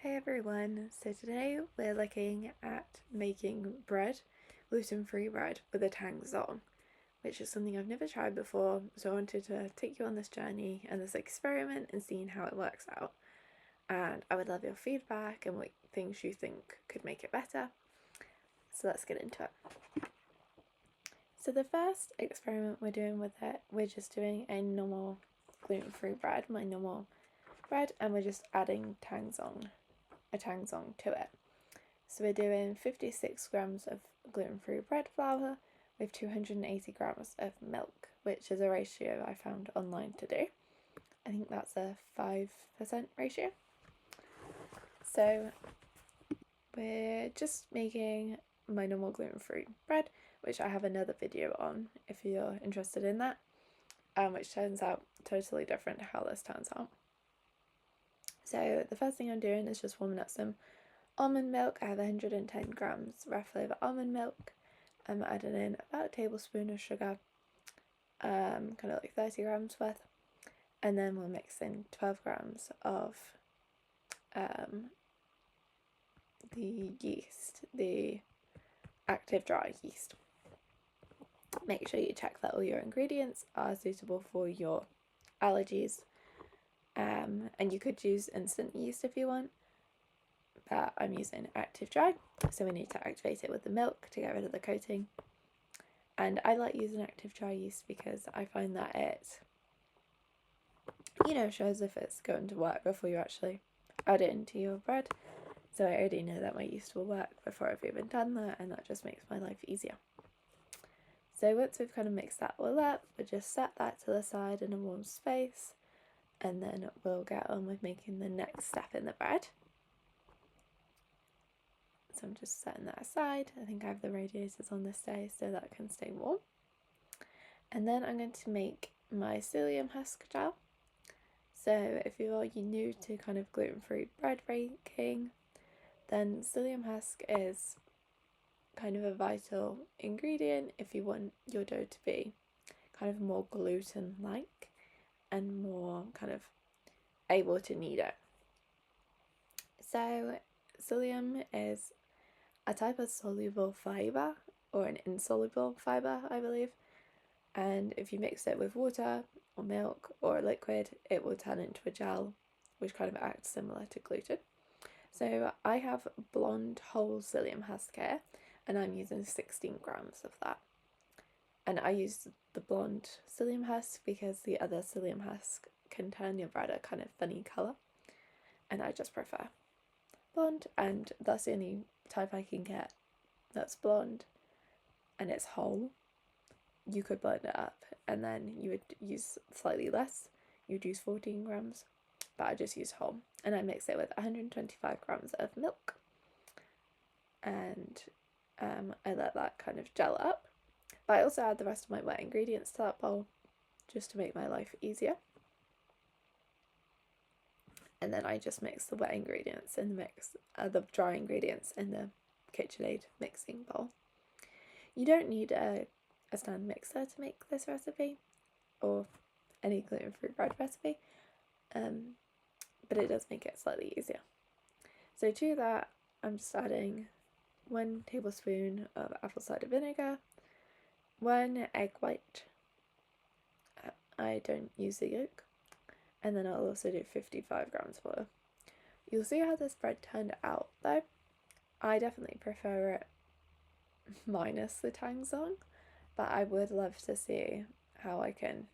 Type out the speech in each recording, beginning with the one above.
Hey everyone, so today we're looking at making bread, gluten-free bread with a Tangzhong, which is something I've never tried before, so I wanted to take you on this journey and this experiment and seeing how it works out. And I would love your feedback and what things you think could make it better. So let's get into it. So the first experiment we're doing with it, we're just doing a normal gluten-free bread, my normal bread, and we're just adding a Tangzhong to it. So we're doing 56 grams of gluten-free bread flour with 280 grams of milk, which is a ratio I found online to do. I think that's a 5% ratio. So we're just making my normal gluten-free bread, which I have another video on if you're interested in that, which turns out totally different to how this turns out. So the first thing I'm doing is just warming up some almond milk. I have 110 grams roughly of almond milk. I'm adding in about a tablespoon of sugar, kind of like 30 grams worth, and then we'll mix in 12 grams of the yeast, the active dry yeast. Make sure you check that all your ingredients are suitable for your allergies, and you could use instant yeast if you want, but I'm using active dry, so we need to activate it with the milk to get rid of the coating. And I like using active dry yeast because I find that it, shows if it's going to work before you actually add it into your bread. So I already know that my yeast will work before I've even done that, and that just makes my life easier. So once we've kind of mixed that all up, we'll just set that to the side in a warm space, and then we'll get on with making the next step in the bread. So I'm just setting that aside. I think I have the radiators on this day so that can stay warm. And then I'm going to make my psyllium husk gel. So if you're new to kind of gluten-free bread baking, then psyllium husk is kind of a vital ingredient if you want your dough to be kind of more gluten-like and more kind of able to knead it. So psyllium is a type of soluble fibre, or an insoluble fibre, I believe, and if you mix it with water or milk or a liquid, it will turn into a gel which kind of acts similar to gluten. So I have blonde whole psyllium husk here, and I'm using 16 grams of that. And I use the blonde psyllium husk because the other psyllium husk can turn your bread a kind of funny colour, and I just prefer blonde, and that's the only type I can get that's blonde and it's whole. You could blend it up and then you would use slightly less. You'd use 14 grams, but I just use whole, and I mix it with 125 grams of milk, and I let that kind of gel up. But I also add the rest of my wet ingredients to that bowl just to make my life easier. And then I just mix the wet ingredients in the dry ingredients in the KitchenAid mixing bowl. You don't need a stand mixer to make this recipe, or any gluten-free bread recipe, but it does make it slightly easier. So to that, I'm just adding 1 tablespoon of apple cider vinegar, 1 egg white. I don't use the yolk. And then I'll also do 55 grams of oil. You'll see how this bread turned out though. I definitely prefer it minus the Tangzhong, but I would love to see how I can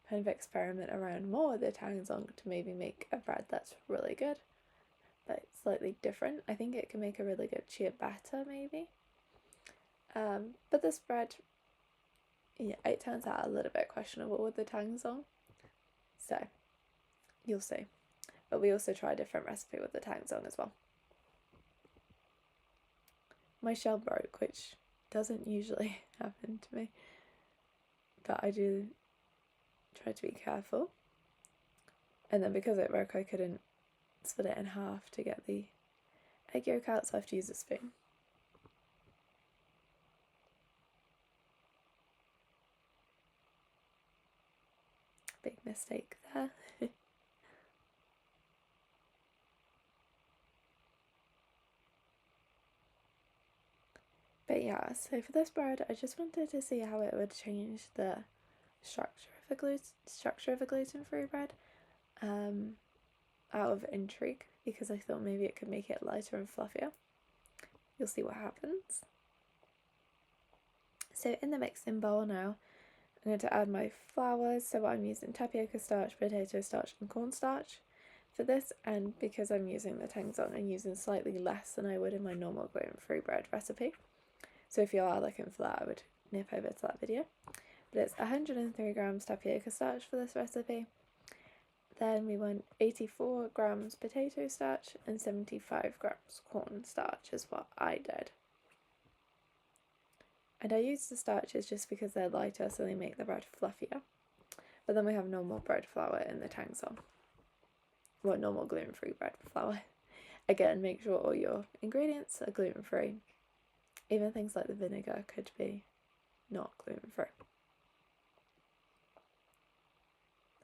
kind of experiment around more with the Tangzhong to maybe make a bread that's really good, but slightly different. I think it can make a really good ciabatta maybe. But this bread, yeah, it turns out a little bit questionable with the Tangzhong. So you'll see. But we also try a different recipe with the Tangzhong as well. My shell broke, which doesn't usually happen to me, but I do try to be careful. And then because it broke, I couldn't split it in half to get the egg yolk out, so I have to use a spoon. Big mistake there. But yeah, so for this bread, I just wanted to see how it would change the structure of a gluten-free bread, out of intrigue, because I thought maybe it could make it lighter and fluffier. You'll see what happens. So in the mixing bowl now, I'm going to add my flours. So I'm using tapioca starch, potato starch and cornstarch for this, and because I'm using the Tangzhong, I'm using slightly less than I would in my normal gluten-free bread recipe. So if you are looking for that, I would nip over to that video. But it's 103 grams tapioca starch for this recipe. Then we want 84 grams potato starch and 75 grams cornstarch is what I did. And I use the starches just because they're lighter, so they make the bread fluffier. But then we have normal bread flour in the Tangzhong. Well, normal gluten-free bread flour. Again, make sure all your ingredients are gluten-free. Even things like the vinegar could be not gluten-free.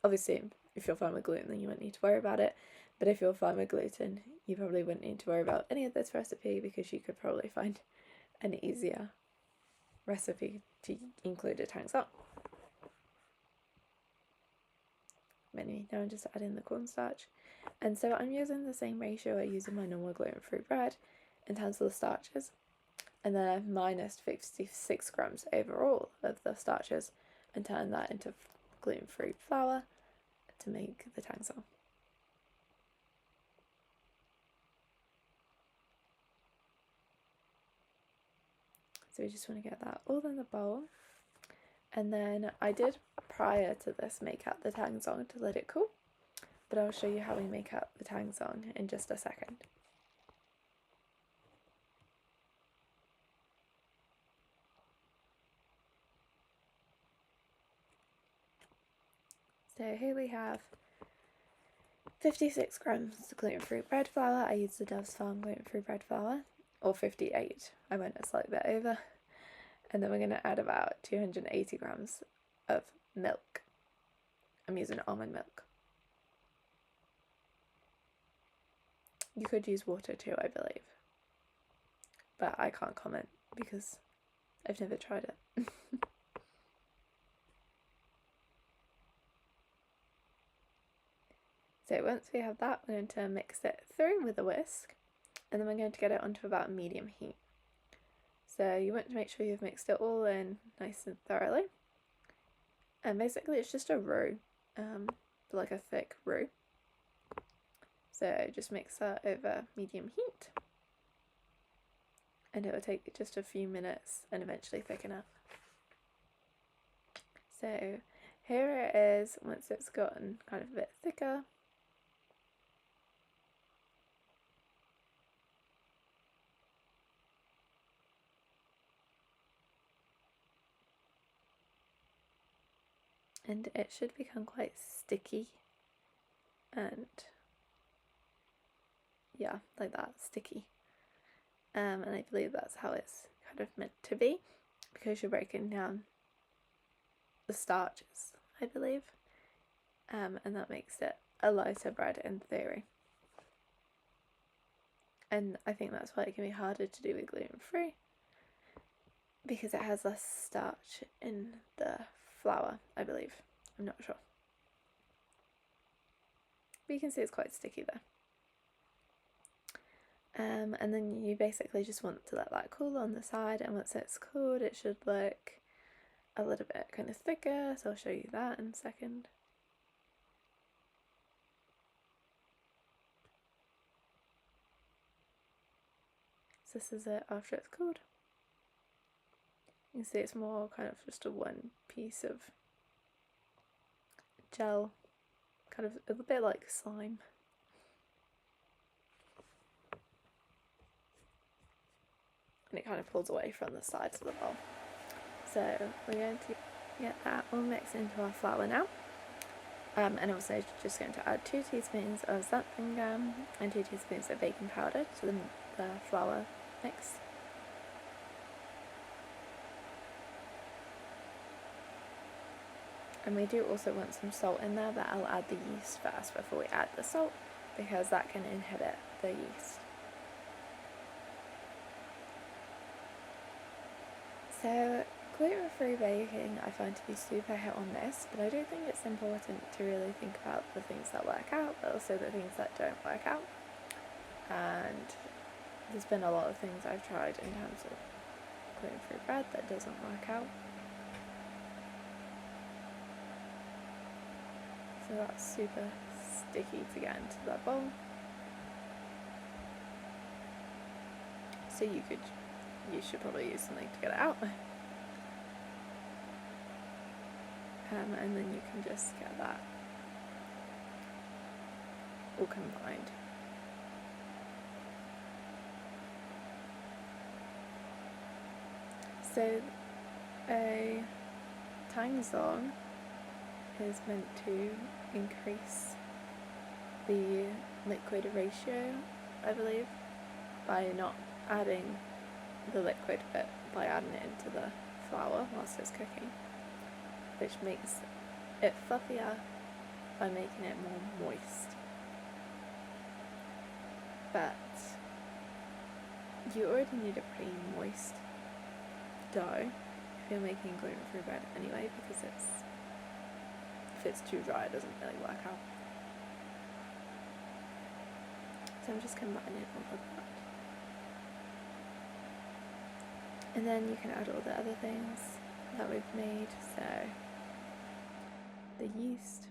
Obviously, if you're fine with gluten, then you won't need to worry about it. But if you're fine with gluten, you probably wouldn't need to worry about any of this recipe, because you could probably find an easier recipe to include a Tangzhong. Now I'm just adding the cornstarch. And so I'm using the same ratio I use in my normal gluten-free bread in terms of the starches. And then I've minus 56 grams overall of the starches and turned that into gluten-free flour to make the Tangzhong. So we just want to get that all in the bowl. And then I did, prior to this, make up the Tangzhong to let it cool. But I'll show you how we make up the Tangzhong in just a second. So here we have 56 grams gluten-free bread flour. I used the Dove's Farm gluten-free bread flour, or 58. I went a slight bit over. And then we're going to add about 280 grams of milk. I'm using almond milk. You could use water too, I believe. But I can't comment because I've never tried it. So once we have that, we're going to mix it through with a whisk, and then we're going to get it onto about medium heat. So you want to make sure you've mixed it all in nice and thoroughly. And basically it's just a roux, like a thick roux. So just mix that over medium heat, and it will take just a few minutes and eventually thicken up. So here it is once it's gotten kind of a bit thicker. And it should become quite sticky, and yeah, like that, sticky. And I believe that's how it's kind of meant to be, because you're breaking down the starches, I believe, and that makes it a lighter bread in theory. And I think that's why it can be harder to do with gluten-free, because it has less starch in the flour, I believe. I'm not sure. But you can see it's quite sticky there. And then you basically just want to let that cool on the side, and once it's cooled it should look a little bit kind of thicker, so I'll show you that in a second. So this is it after it's cooled. You can see it's more kind of just a one piece of gel, kind of a bit like slime. And it kind of pulls away from the sides of the bowl. So we're going to get that all mixed into our flour now. And also just going to add 2 teaspoons of xanthan gum and 2 teaspoons of baking powder to the flour mix. And we do also want some salt in there, but I'll add the yeast first before we add the salt, because that can inhibit the yeast. So gluten-free baking I find to be super hit or miss, but I do think it's important to really think about the things that work out, but also the things that don't work out. And there's been a lot of things I've tried in terms of gluten-free bread that doesn't work out. So that's super sticky to get into that bowl. So you should probably use something to get it out. And then you can just get that all combined. So a Tangzhong is meant to increase the liquid ratio, I believe, by not adding the liquid bit, by adding it into the flour whilst it's cooking, which makes it fluffier by making it more moist. But you already need a pretty moist dough if you're making gluten-free bread anyway, because if it's too dry it doesn't really work out. So I'm just combining all of that. And then you can add all the other things that we've made, so the yeast,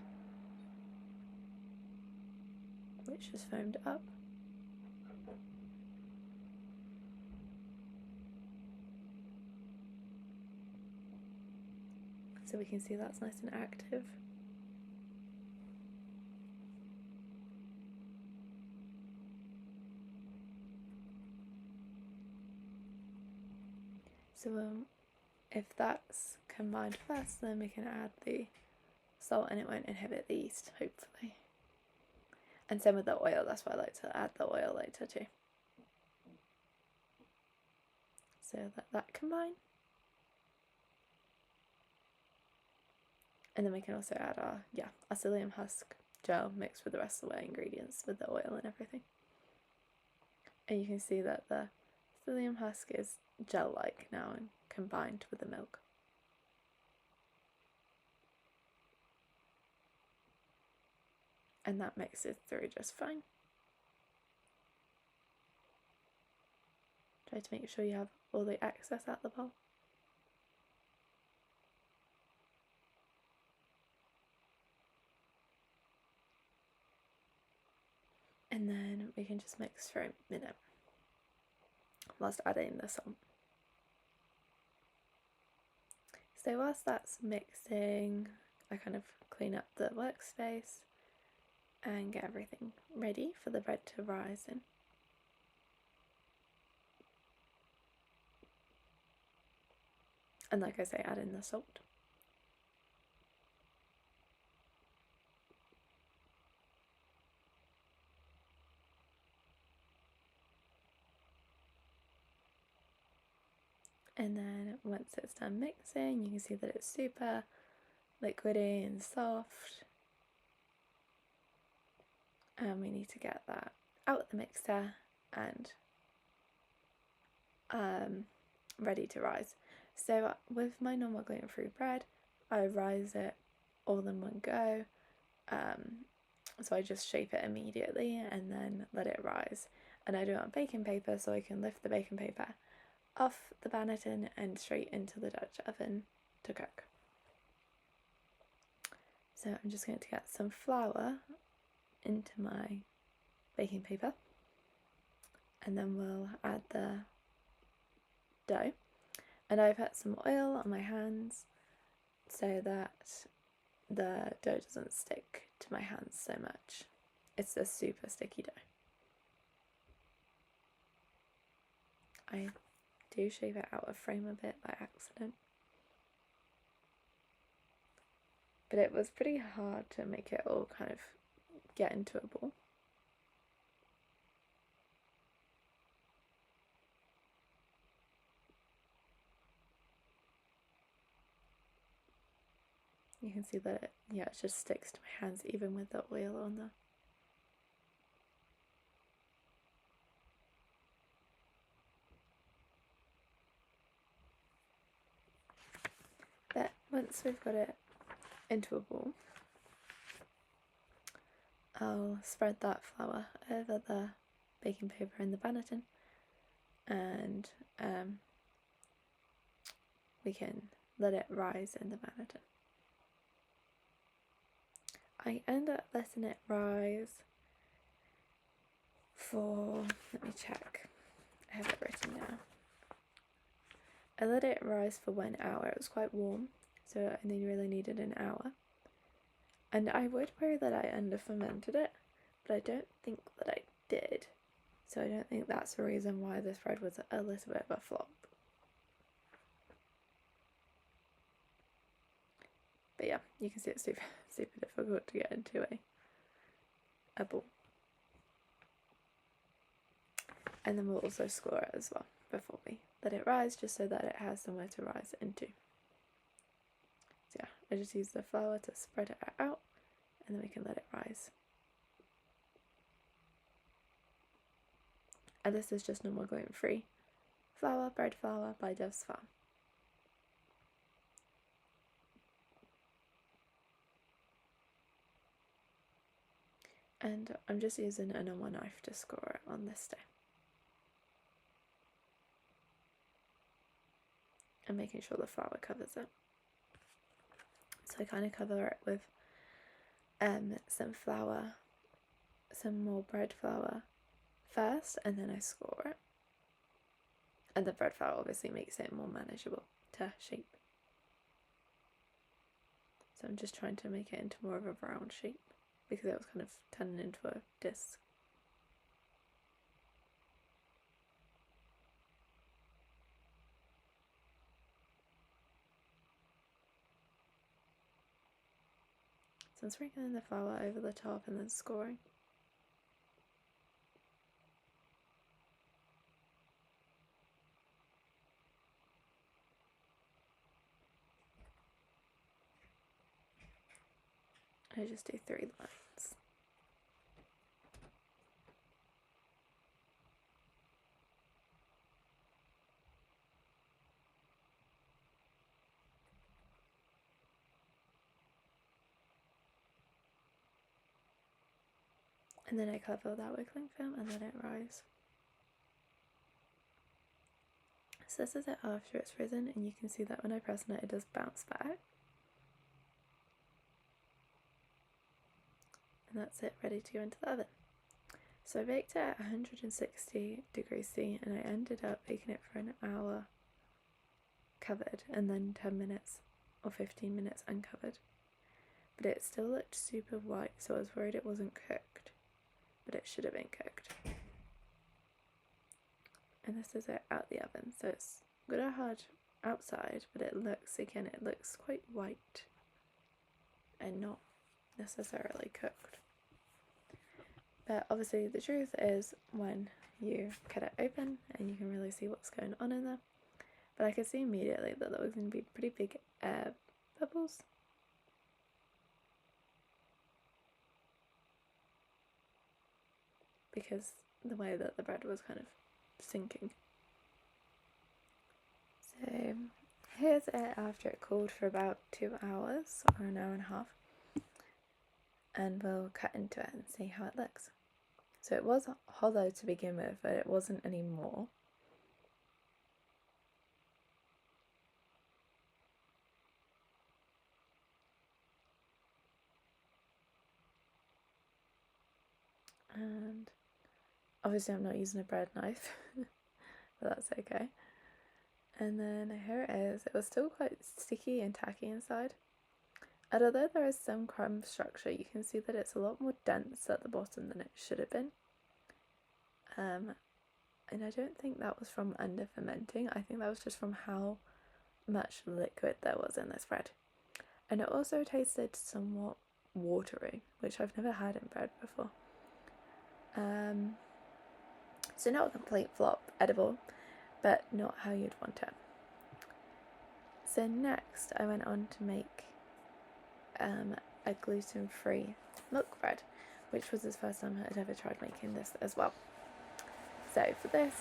which is foamed up, so we can see that's nice and active. So if that's combined first, then we can add the salt and it won't inhibit the yeast, hopefully. And same with the oil, that's why I like to add the oil later too. So let that combine. And then we can also add our psyllium husk gel mixed with the rest of the ingredients with the oil and everything. And you can see that the psyllium husk is gel-like now and combined with the milk. And that mixes through just fine. Try to make sure you have all the excess out the bowl. And then we can just mix for a minute whilst adding the salt. So whilst that's mixing, I kind of clean up the workspace and get everything ready for the bread to rise in. And like I say, add in the salt. And then once it's done mixing, you can see that it's super liquidy and soft. And we need to get that out of the mixer and ready to rise. So with my normal gluten-free bread, I rise it all in one go. So I just shape it immediately and then let it rise. And I do it on baking paper so I can lift the baking paper off the banneton and straight into the Dutch oven to cook. So I'm just going to get some flour into my baking paper and then we'll add the dough. And I've had some oil on my hands so that the dough doesn't stick to my hands so much. It's a super sticky dough. I do shape it out of frame a bit by accident. But it was pretty hard to make it all kind of get into a ball. You can see that it just sticks to my hands even with the oil on there. But once we've got it into a ball, I'll spread that flour over the baking paper in the banneton, and we can let it rise in the banneton. I end up letting it rise for, let me check, I have it written down. I let it rise for 1 hour. It was quite warm, so I only really needed an hour. And I would worry that I under-fermented it, but I don't think that I did. So I don't think that's the reason why this bread was a little bit of a flop. But yeah, you can see it's super difficult to get into a ball. And then we'll also score it as well before we let it rise, just so that it has somewhere to rise into. So yeah, I just use the flour to spread it out, and then we can let it rise. And this is just normal gluten-free flour, bread flour by Dove's Farm. And I'm just using a normal knife to score it on this day. And making sure the flour covers it. So I kind of cover it with some flour, some more bread flour first, and then I score it. And the bread flour obviously makes it more manageable to shape. So I'm just trying to make it into more of a round shape, because it was kind of turning into a disc. So I'm sprinkling the flour over the top and then scoring. I just do 3 lines. And then I cover that with cling film and let it rise. So this is it after it's risen, and you can see that when I press on it, it does bounce back. And that's it, ready to go into the oven. So I baked it at 160 degrees C, and I ended up baking it for an hour covered, and then 10 minutes or 15 minutes uncovered. But it still looked super white, so I was worried it wasn't cooked, but it should have been cooked. And this is it out the oven, so it's got a hard outside, but it looks quite white and not necessarily cooked. But obviously the truth is when you cut it open and you can really see what's going on in there. But I could see immediately that there was going to be pretty big air bubbles. Because the way that the bread was kind of sinking. So here's it after it cooled for about 2 hours or an hour and a half. And we'll cut into it and see how it looks. So it was hollow to begin with, but it wasn't anymore. And obviously I'm not using a bread knife, but that's okay. And then here it is. It was still quite sticky and tacky inside. And although there is some crumb structure, you can see that it's a lot more dense at the bottom than it should have been. And I don't think that was from under fermenting. I think that was just from how much liquid there was in this bread. And it also tasted somewhat watery, which I've never had in bread before. So not a complete flop, edible, but not how you'd want it. So next I went on to make a gluten-free milk bread, which was the first time I'd ever tried making this as well. So for this,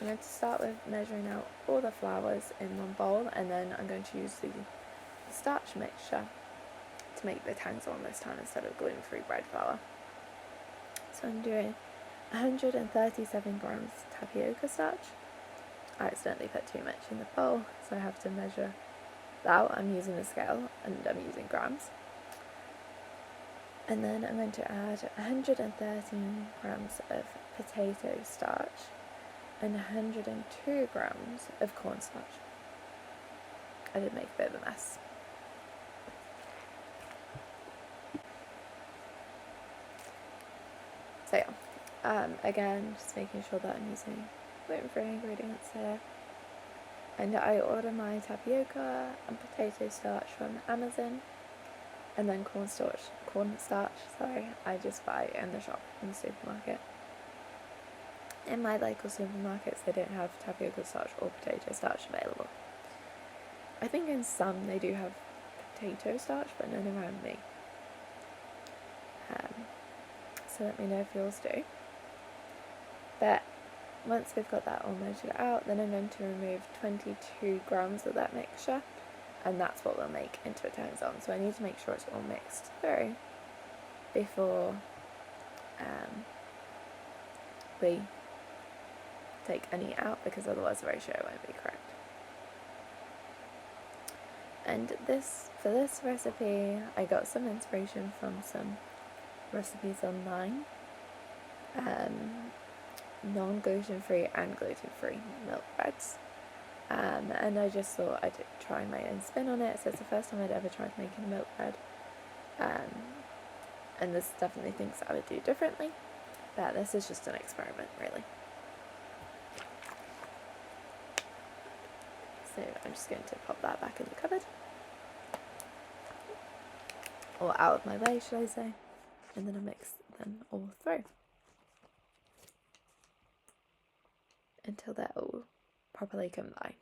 I'm going to start with measuring out all the flours in one bowl, and then I'm going to use the starch mixture to make the Tangzhong this time instead of gluten-free bread flour. So I'm doing 137 grams tapioca starch. I accidentally put too much in the bowl, so I have to measure that out. I'm using a scale and I'm using grams. And then I'm going to add 113 grams of potato starch and 102 grams of cornstarch. I did make a bit of a mess. So yeah, again, just making sure that I'm using gluten-free ingredients here. And I order my tapioca and potato starch from Amazon, and then cornstarch, I just buy it in the shop, in the supermarket. In my local supermarkets, they don't have tapioca starch or potato starch available. I think in some they do have potato starch, but none around me. So let me know if yours do. But once we've got that all measured out, then I'm going to remove 22 grams of that mixture, and that's what we'll make into a Tangzhong. So I need to make sure it's all mixed through before we take any out, because otherwise the ratio won't be correct. And for this recipe, I got some inspiration from some recipes online, non-gluten-free and gluten-free milk breads, and I just thought I'd try my own spin on it. So it's the first time I'd ever tried making a milk bread, and there's definitely things that I would do differently, but this is just an experiment, really. So I'm just going to pop that back in the cupboard, or out of my way, should I say, and then I'll mix them all through until they're all properly combined.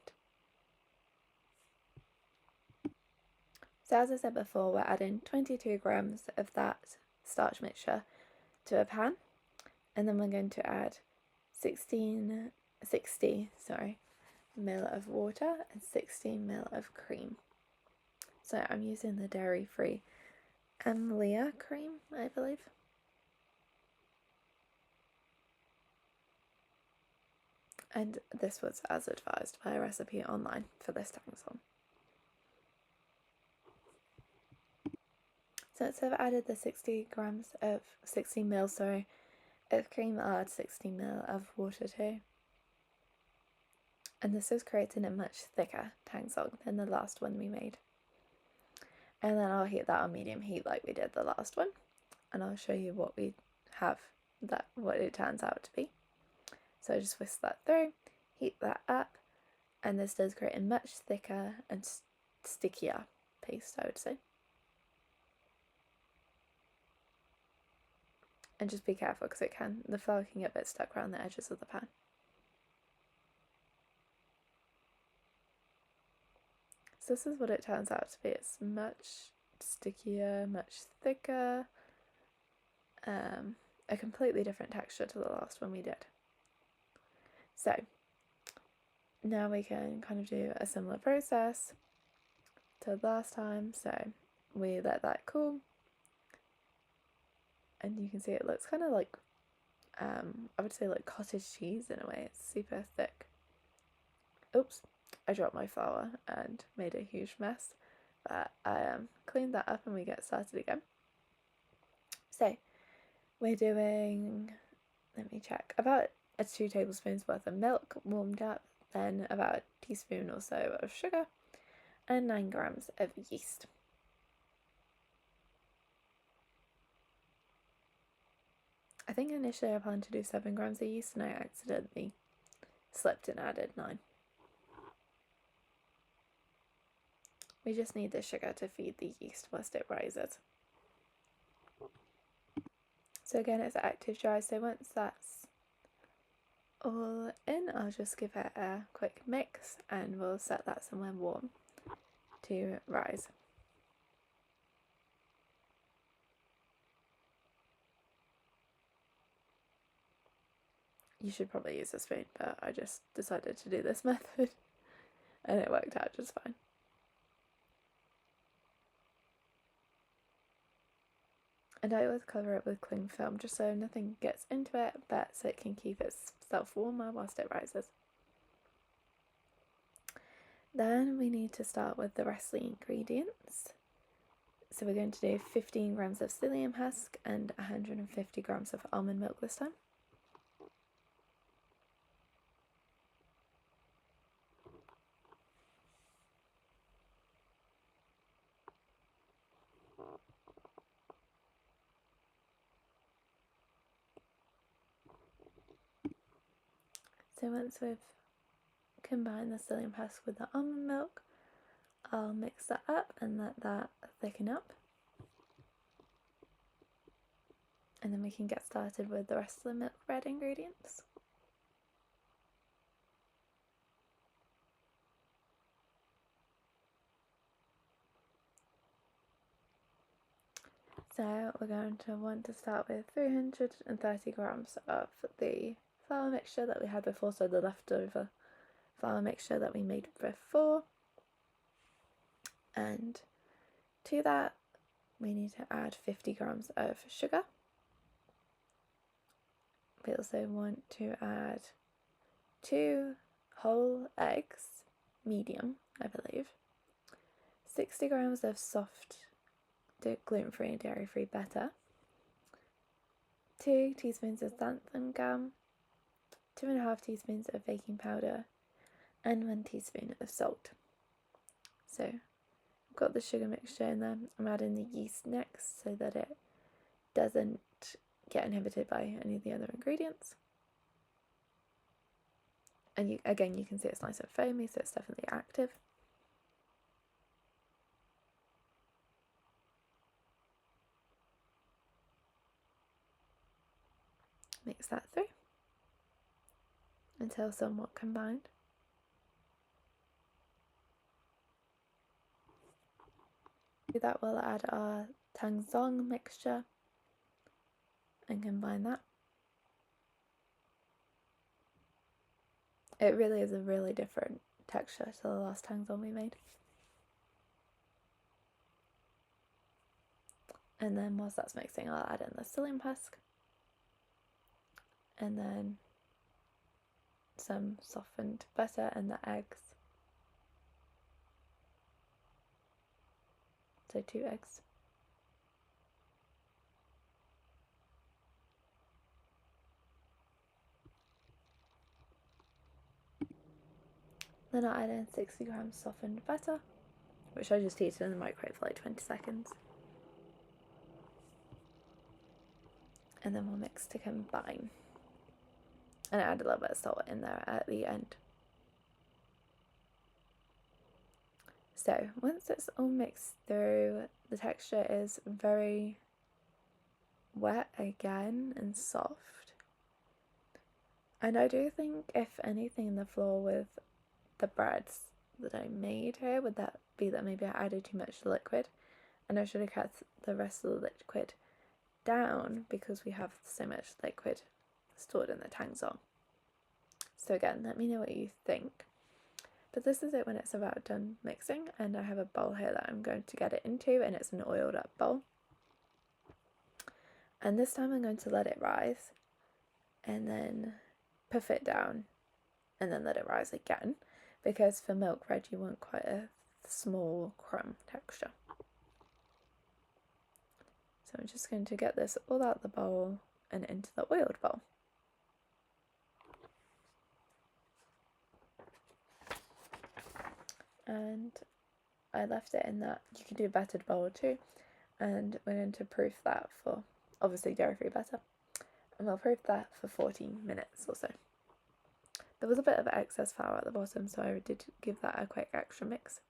So as I said before, we're adding 22 grams of that starch mixture to a pan, and then we're going to add 60 ml of water and 16 ml of cream. So I'm using the dairy-free Amlia cream, I believe. And this was as advised by a recipe online for this Tangzhong. So once I've added the 16 ml of cream, I'll add 60 ml of water too. And this is creating a much thicker Tangzhong than the last one we made. And then I'll heat that on medium heat like we did the last one, and I'll show you what we have, what it turns out to be. So I just whisk that through, heat that up, and this does create a much thicker and stickier paste, I would say. And just be careful, because the flour can get a bit stuck around the edges of the pan. So this is what it turns out to be. It's much stickier, much thicker, a completely different texture to the last one we did. So now we can kind of do a similar process to the last time. So we let that cool, and you can see it looks kind of like, I would say like cottage cheese in a way. It's super thick. Oops, I dropped my flour and made a huge mess, but I cleaned that up and we get started again. So we're doing, let me check, about 2 tablespoons worth of milk warmed up, then about a teaspoon or so of sugar, and 9 grams of yeast. I think initially I planned to do 7 grams of yeast, and I accidentally slipped and added 9. We just need the sugar to feed the yeast whilst it rises. So again, it's active dry, so once that's all in, I'll just give it a quick mix, and we'll set that somewhere warm to rise. You should probably use a spoon, but I just decided to do this method and it worked out just fine. And I always cover it with cling film just so nothing gets into it, but so it can keep itself warmer whilst it rises. Then we need to start with the rest of the ingredients. So we're going to do 15 grams of psyllium husk and 150 grams of almond milk this time. So once we've combined the psyllium husk with the almond milk, I'll mix that up and let that thicken up. And then we can get started with the rest of the milk bread ingredients. So we're going to want to start with 330 grams of the flour mixture that we had before, so the leftover flour mixture that we made before. And to that we need to add 50 grams of sugar. We also want to add 2 whole eggs, medium I believe, 60 grams of soft gluten-free and dairy-free butter, 2 teaspoons of xanthan gum, 2.5 teaspoons of baking powder, and 1 teaspoon of salt. So I've got the sugar mixture in there. I'm adding the yeast next so that it doesn't get inhibited by any of the other ingredients. And you can see it's nice and foamy, so it's definitely active. Mix that through until somewhat combined. To that we'll add our Tangzhong mixture and combine that. It really is a really different texture to the last Tangzhong we made. And then whilst that's mixing, I'll add in the psyllium husk and then some softened butter and the eggs. So 2 eggs. Then I'll add in 60 grams softened butter, which I just heated in the microwave for like 20 seconds. And then we'll mix to combine. And add a little bit of salt in there at the end. So once it's all mixed through, the texture is very wet again and soft. And I do think if anything, the flaw with the breads that I made here would that be that maybe I added too much liquid, and I should have kept the rest of the liquid down because we have so much liquid stored in the Tangzhong. So again, let me know what you think. But this is it when it's about done mixing, and I have a bowl here that I'm going to get it into, and it's an oiled up bowl. And this time I'm going to let it rise and then puff it down and then let it rise again, because for milk bread you want quite a small crumb texture. So I'm just going to get this all out the bowl and into the oiled bowl. And I left it in that. You can do a battered bowl too, and we're going to proof that for obviously dairy-free butter, and we'll proof that for 14 minutes or so. There was a bit of excess flour at the bottom, so I did give that a quick extra mix.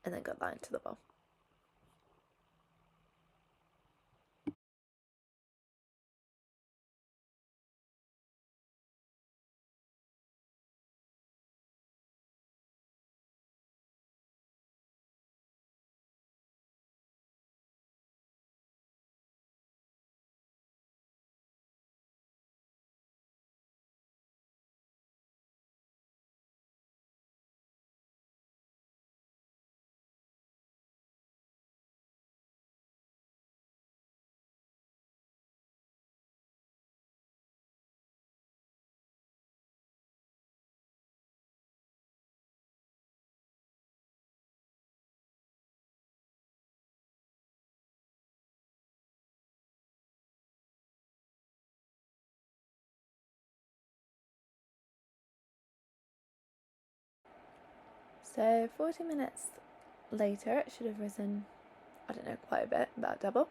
And then got that into the bowl. So 40 minutes later, it should have risen, I don't know, quite a bit, about double.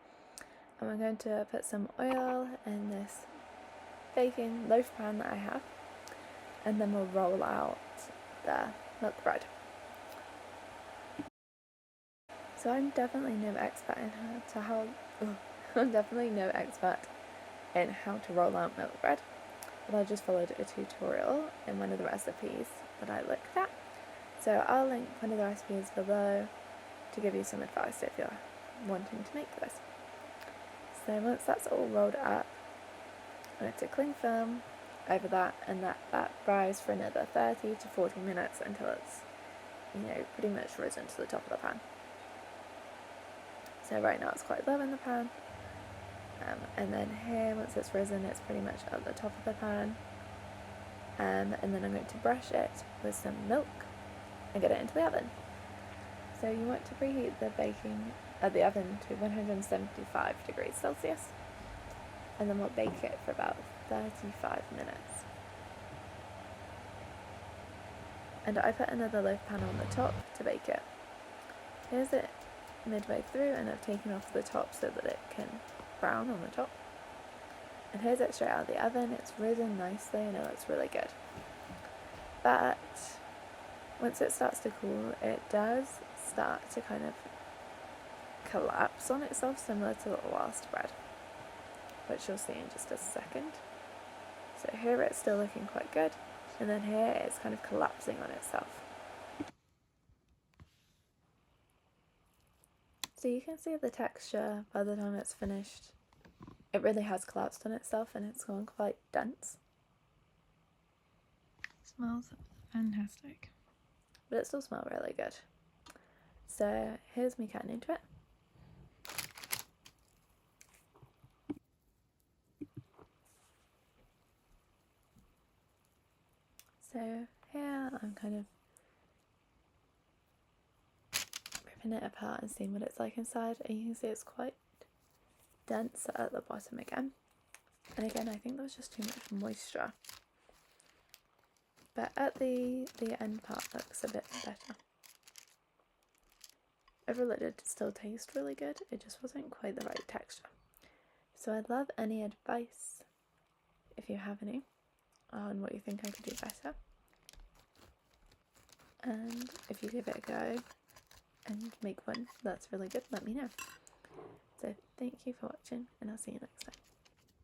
And we're going to put some oil in this baking loaf pan that I have, and then we'll roll out the milk bread. So I'm definitely no expert in how to roll out milk bread, but I just followed a tutorial in one of the recipes that I looked at. So I'll link one of the recipes below to give you some advice if you're wanting to make this. So once that's all rolled up, I'm going to cling film over that and let that rise for another 30 to 40 minutes until it's, pretty much risen to the top of the pan. So right now it's quite low in the pan, and then here, once it's risen, it's pretty much at the top of the pan, and then I'm going to brush it with some milk and get it into the oven. So you want to preheat the oven to 175 degrees Celsius, and then we'll bake it for about 35 minutes. And I put another loaf pan on the top to bake it. Here's it midway through, and I've taken off the top so that it can brown on the top. And here's it straight out of the oven. It's risen nicely and it looks really good. But once it starts to cool, it does start to kind of collapse on itself, similar to the last bread, which you'll see in just a second. So here it's still looking quite good, and then here it's kind of collapsing on itself. So you can see the texture by the time it's finished. It really has collapsed on itself and it's gone quite dense. Smells fantastic. But it still smells really good. So here's me cutting into it. So here I'm kind of ripping it apart and seeing what it's like inside, and you can see it's quite dense at the bottom again. And again, I think there was just too much moisture. But at the end part looks a bit better. Overall, it did still taste really good, it just wasn't quite the right texture. So I'd love any advice, if you have any, on what you think I could do better. And if you give it a go and make one that's really good, let me know. So thank you for watching, and I'll see you next time.